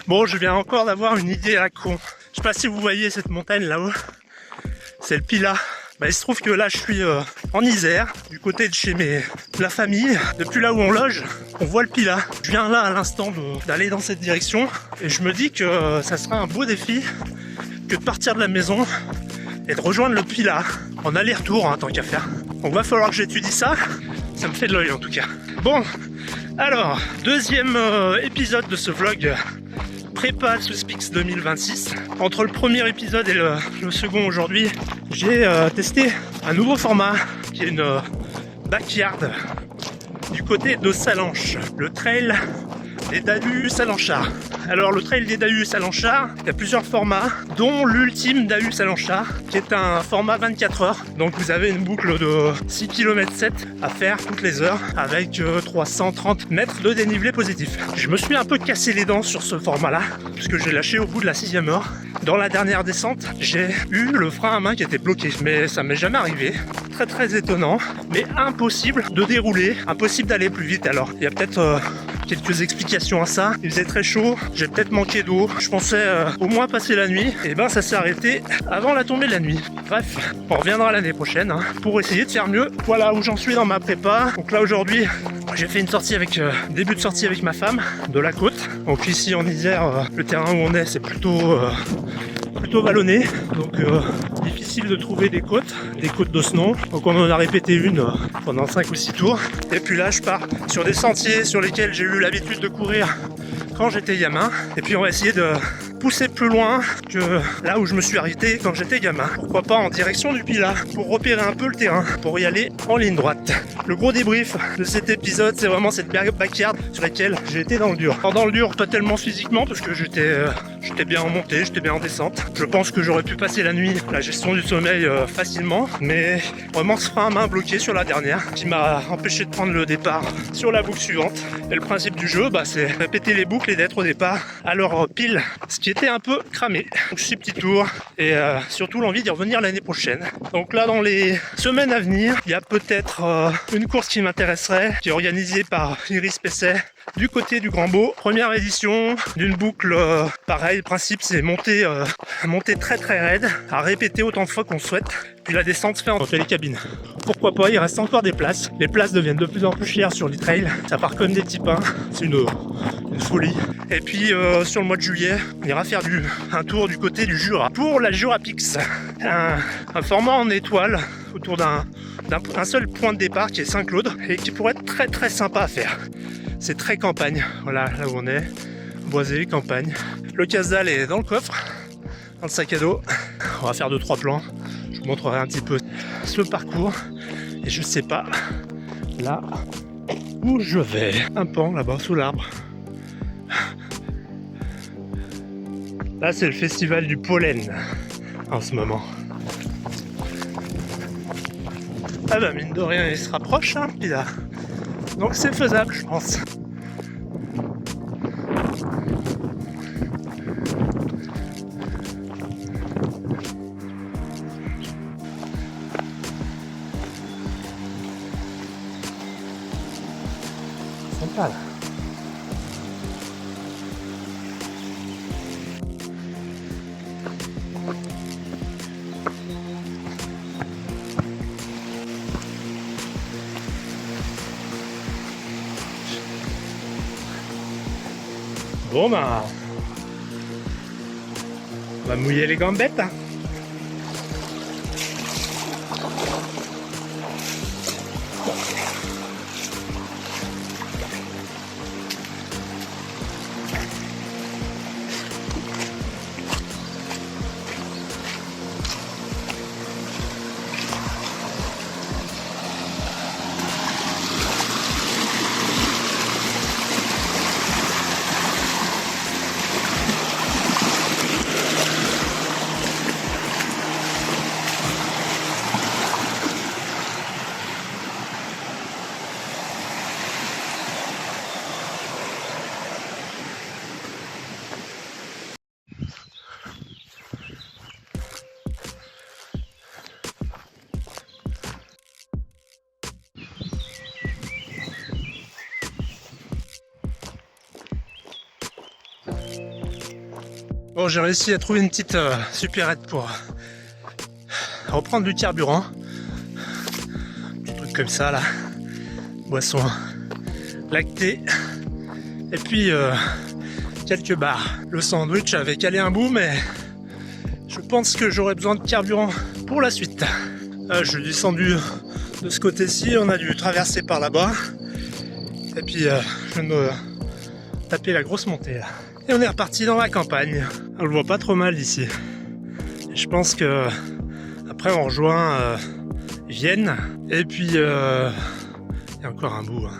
Bon, je viens encore d'avoir une idée à la con. Je sais pas si vous voyez cette montagne là-haut. C'est le Pilat. Il se trouve que là je suis en Isère, du côté de chez la famille. Depuis là où on loge, on voit le Pilat. Je viens là à l'instant d'aller dans cette direction et je me dis que ça serait un beau défi que de partir de la maison et de rejoindre le Pilat en aller-retour, tant qu'à faire. Donc va falloir que j'étudie ça. Ça me fait de l'œil en tout cas. Bon, alors, deuxième épisode de ce vlog prépa SwissPix 2026. Entre le premier épisode et le second aujourd'hui, j'ai testé un nouveau format qui est une backyard du côté de Sallanches, le trail des Dahu-Sallanchard. Alors le trail des Dahu-Sallanchard, il y a plusieurs formats, dont l'ultime Dahu-Sallanchard, qui est un format 24 heures. Donc vous avez une boucle de 6 km 7 à faire toutes les heures, avec 330 mètres de dénivelé positif. Je me suis un peu cassé les dents sur ce format-là, puisque j'ai lâché au bout de la 6e heure. Dans la dernière descente, j'ai eu le frein à main qui était bloqué, mais ça m'est jamais arrivé. Très très étonnant, mais impossible de dérouler, impossible d'aller plus vite. Alors il y a peut-être quelques explications à ça. Il faisait très chaud, j'ai peut-être manqué d'eau. Je pensais au moins passer la nuit. Et ça s'est arrêté avant la tombée de la nuit. Bref, on reviendra l'année prochaine pour essayer de faire mieux. Voilà où j'en suis dans ma prépa. Donc là aujourd'hui, j'ai fait une sortie début de sortie avec ma femme de la côte. Donc ici en Isère, le terrain où on est, c'est plutôt vallonné. Donc difficile de trouver des côtes de ce nom. Donc on en a répété une pendant 5 ou 6 tours. Et puis là je pars sur des sentiers sur lesquels j'ai eu l'habitude de courir quand j'étais gamin. Et puis on va essayer de pousser plus loin que là où je me suis arrêté quand j'étais gamin. Pourquoi pas en direction du Pilat pour repérer un peu le terrain, pour y aller en ligne droite. Le gros débrief de cet épisode, c'est vraiment cette backyard sur laquelle j'ai été dans le dur. Alors dans le dur, pas tellement physiquement parce que j'étais bien en montée, j'étais bien en descente. Je pense que j'aurais pu passer la nuit, la gestion du sommeil facilement, mais vraiment ce frein à main bloqué sur la dernière qui m'a empêché de prendre le départ sur la boucle suivante. Et le principe du jeu, c'est répéter les boucles et d'être au départ à leur pile, ce qui était un peu cramé. Donc 6 petits tours et surtout l'envie d'y revenir l'année prochaine. Donc là dans les semaines à venir, il y a peut-être une course qui m'intéresserait, qui est organisée par Iris Pesset du côté du Grand Beau. Première édition d'une boucle, pareil, le principe c'est monter très très raide, à répéter autant de fois qu'on souhaite, puis la descente se fait entre les cabines. Pourquoi pas, il reste encore des places. Les places deviennent de plus en plus chères sur les trails, ça part comme des petits pains, c'est une folie. Et puis sur le mois de juillet, on ira faire un tour du côté du Jura, pour la Jurapix, un format en étoile autour d'un seul point de départ qui est Saint-Claude et qui pourrait être très très sympa à faire. C'est très campagne, voilà là où on est, boisé, campagne. Le casse-dalle est dans le coffre, dans le sac à dos. On va faire 2-3 plans, je vous montrerai un petit peu ce parcours. Et je sais pas là où je vais. Un pan là-bas sous l'arbre. Là c'est le festival du pollen en ce moment. Ah mine de rien il se rapproche puis là. Donc c'est faisable je pense. Sympa là. Bon on va mouiller les gambettes. Bon, j'ai réussi à trouver une petite supérette pour reprendre du carburant. Petit truc comme ça là. Boisson lactée. Et puis quelques barres. Le sandwich avait calé un bout, mais je pense que j'aurai besoin de carburant pour la suite. Je suis descendu de ce côté-ci, on a dû traverser par là-bas. Et puis je viens de taper la grosse montée là. Et on est reparti dans la campagne. On le voit pas trop mal d'ici. Et je pense que après on rejoint Vienne. Et puis il y a encore un bout. Hein.